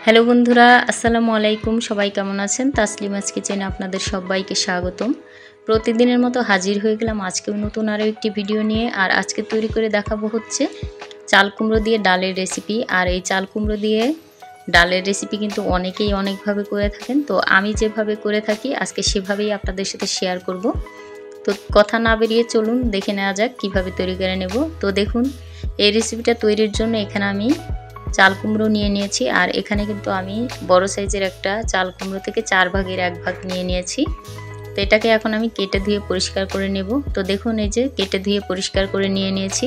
Hello বন্ধুরা, আসসালামু আলাইকুম। সবাই কেমন আছেন? তাসলিমাস কিচেনে আপনাদের সবাইকে স্বাগতম। প্রতিদিনের মতো হাজির হয়ে গেলাম আজকেও নতুন আরও একটি ভিডিও নিয়ে। আর আজকে তৈরি করে দেখাবো হচ্ছে চাল কুমড়ো দিয়ে ডালের রেসিপি। আর এই চাল কুমড়ো দিয়ে ডালের রেসিপি কিন্তু অনেকেই অনেকভাবে করে থাকেন, তো আমি যেভাবে করে থাকি আজকে সেভাবেই আপনাদের সাথে শেয়ার করব। তো কথা না বেরিয়ে চলুন দেখে নেওয়া যাক কীভাবে তৈরি করে নেব। তো দেখুন, এই রেসিপিটা তৈরির জন্য এখানে আমি চাল কুমড়ো নিয়ে নিয়েছি। আর এখানে কিন্তু আমি বড় সাইজের একটা চাল কুমড়ো থেকে 4 ভাগের 1 ভাগ নিয়ে নিয়েছি। তো এটাকে এখন আমি কেটে ধুয়ে পরিষ্কার করে নেব। তো দেখুন, এই যে কেটে ধুয়ে পরিষ্কার করে নিয়ে নিয়েছি।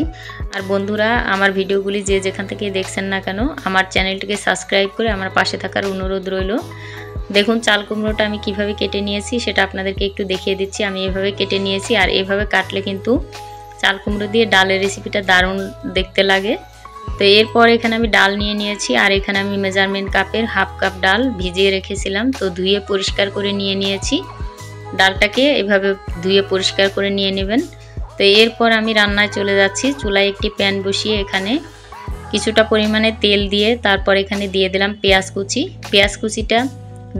আর বন্ধুরা, আমার ভিডিওগুলি যে যেখান থেকে দেখছেন না কেন, আমার চ্যানেলটিকে সাবস্ক্রাইব করে আমার পাশে থাকার অনুরোধ রইল। দেখুন, চাল কুমড়োটা আমি কিভাবে কেটে নিয়েছি সেটা আপনাদেরকে একটু দেখিয়ে দিচ্ছি। আমি এভাবে কেটে নিয়েছি, আর এইভাবে কাটলে কিন্তু চাল কুমড়ো দিয়ে ডালের রেসিপিটা দারুণ দেখতে লাগে। তো এরপর এখানে আমি ডাল নিয়ে নিয়েছি, আর এখানে আমি মেজারমেন্ট কাপের হাফ কাপ ডাল ভিজিয়ে রেখেছিলাম। তো ধুয়ে পরিষ্কার করে নিয়ে নিয়েছি। ডালটাকে এভাবে ধুয়ে পরিষ্কার করে নিয়ে নেবেন। তো এরপর আমি রান্নায় চলে যাচ্ছি। চুলায় একটি প্যান বসিয়ে এখানে কিছুটা পরিমাণে তেল দিয়ে তারপর এখানে দিয়ে দিলাম পেঁয়াজ কুচি। পেঁয়াজ কুচিটা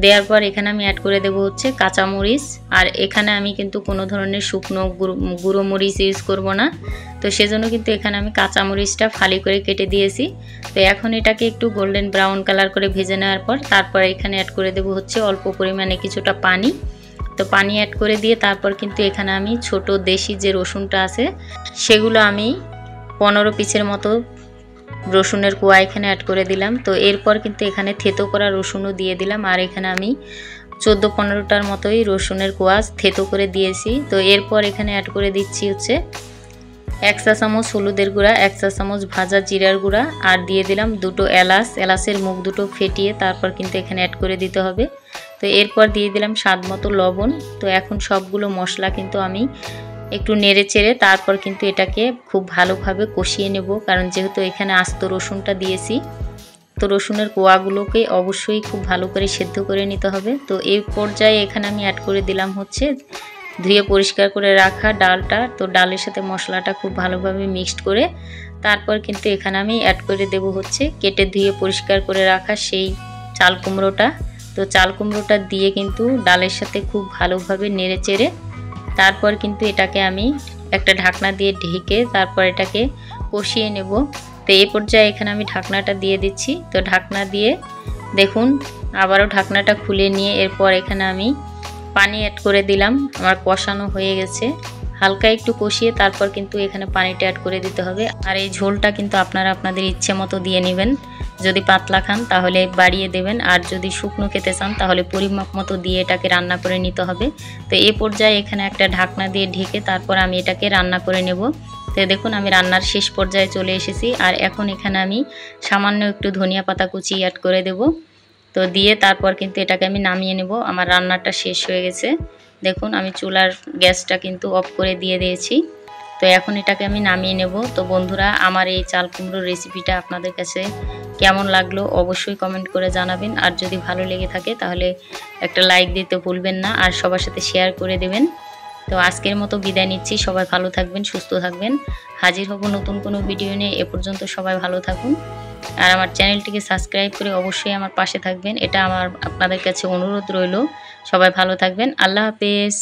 দেওয়ার পর এখানে আমি অ্যাড করে দেবো হচ্ছে কাঁচামরিচ। আর এখানে আমি কিন্তু কোনো ধরনের শুকনো গুঁড়ো মরিচ ইউজ করব না। তো সেজন্য কিন্তু এখানে আমি কাঁচামরিচটা ফালি করে কেটে দিয়েছি। তো এখন এটাকে একটু গোল্ডেন ব্রাউন কালার করে ভেজে নেওয়ার পর তারপর এখানে অ্যাড করে দেবো হচ্ছে অল্প পরিমাণে কিছুটা পানি। তো পানি অ্যাড করে দিয়ে তারপর কিন্তু এখানে আমি ছোট দেশি যে রসুনটা আছে সেগুলো আমি 15 পিসের মতো রসুনের কোয়া এখানে অ্যাড করে দিলাম। তো এরপর কিন্তু এখানে থেতো করা রসুনও দিয়ে দিলাম। আর এখানে আমি 14-15টার মতোই রসুনের কোয়া থেতো করে দিয়েছি। তো এরপর এখানে অ্যাড করে দিচ্ছি হচ্ছে 1 চা চামচ হলুদের গুঁড়া, 1 চা চামচ ভাজা জিরার গুঁড়া, আর দিয়ে দিলাম 2টো এলাচ। এলাচের মুখ দুটো ফেটিয়ে তারপর কিন্তু এখানে অ্যাড করে দিতে হবে। তো এরপর দিয়ে দিলাম স্বাদ মতো লবণ। তো এখন সবগুলো মশলা কিন্তু আমি একটু নেড়ে চেড়ে তারপর কিন্তু এটাকে খুব ভালোভাবে কষিয়ে নেব, কারণ যেহেতু এখানে আস্ত রসুনটা দিয়েছি। তো রসুনের কোয়াগুলোকে অবশ্যই খুব ভালো করে সেদ্ধ করে নিতে হবে। তো এই পর্যায়ে এখানে আমি অ্যাড করে দিলাম হচ্ছে ধুয়ে পরিষ্কার করে রাখা ডালটা। তো ডালের সাথে মশলাটা খুব ভালোভাবে মিক্সড করে তারপর কিন্তু এখানে আমি অ্যাড করে দেব হচ্ছে কেটে ধুয়ে পরিষ্কার করে রাখা সেই চাল কুমড়োটা। তো চাল কুমড়োটা দিয়ে কিন্তু ডালের সাথে খুব ভালোভাবে নেড়ে চেড়ে তারপর কিন্তু এটাকে আমি একটা ঢাকনা দিয়ে ঢেকে তারপর এটাকে কষিয়ে নেব। তো এই পর্যায়ে এখানে আমি ঢাকনাটা দিয়ে দিচ্ছি। তো ঢাকনা দিয়ে দেখুন আবারও ঢাকনাটা খুলে নিয়ে এরপর এখানে আমি পানি অ্যাড করে দিলাম। আমার কষানো হয়ে গেছে। হালকা একটু কষিয়ে তারপর কিন্তু এখানে পানিটা অ্যাড করে দিতে হবে। আর এই ঝোলটা কিন্তু আপনারা আপনাদের ইচ্ছে মতো দিয়ে নেবেন। যদি পাতলা খান তাহলে বাড়িয়ে দেবেন, আর যদি শুকনো খেতে চান তাহলে পরিমাপ মতো দিয়ে এটাকে রান্না করে নিতে হবে। তো এই পর্যায়ে এখানে একটা ঢাকনা দিয়ে ঢেকে তারপর আমি এটাকে রান্না করে নেব। তো দেখুন, আমি রান্নার শেষ পর্যায়ে চলে এসেছি। আর এখন এখানে আমি সামান্য একটু ধনিয়া পাতা কুচি অ্যাড করে দেব। তো দিয়ে তারপর কিন্তু এটাকে আমি নামিয়ে নেব। আমার রান্নাটা শেষ হয়ে গেছে। দেখুন, আমি চুলার গ্যাসটা কিন্তু অফ করে দিয়ে দিয়েছি। তো এখন এটাকে আমি নামিয়ে নেব। তো বন্ধুরা, আমার এই চাল কুমড়োর রেসিপিটা আপনাদের কাছে কেমন লাগলো অবশ্যই কমেন্ট করে জানাবেন। আর যদি ভালো লেগে থাকে তাহলে একটা লাইক দিতে ভুলবেন না, আর সবার সাথে শেয়ার করে দেবেন। তো আজকের মতো বিদায় নিচ্ছি। সবাই ভালো থাকবেন, সুস্থ থাকবেন। হাজির হব নতুন কোনো ভিডিও নিয়ে। এ পর্যন্ত সবাই ভালো থাকুন। আর আমার চ্যানেলটিকে সাবস্ক্রাইব করে অবশ্যই আমার পাশে থাকবেন, এটা আমার আপনাদের কাছে অনুরোধ রইল। সবাই ভালো থাকবেন। আল্লাহ হাফেজ।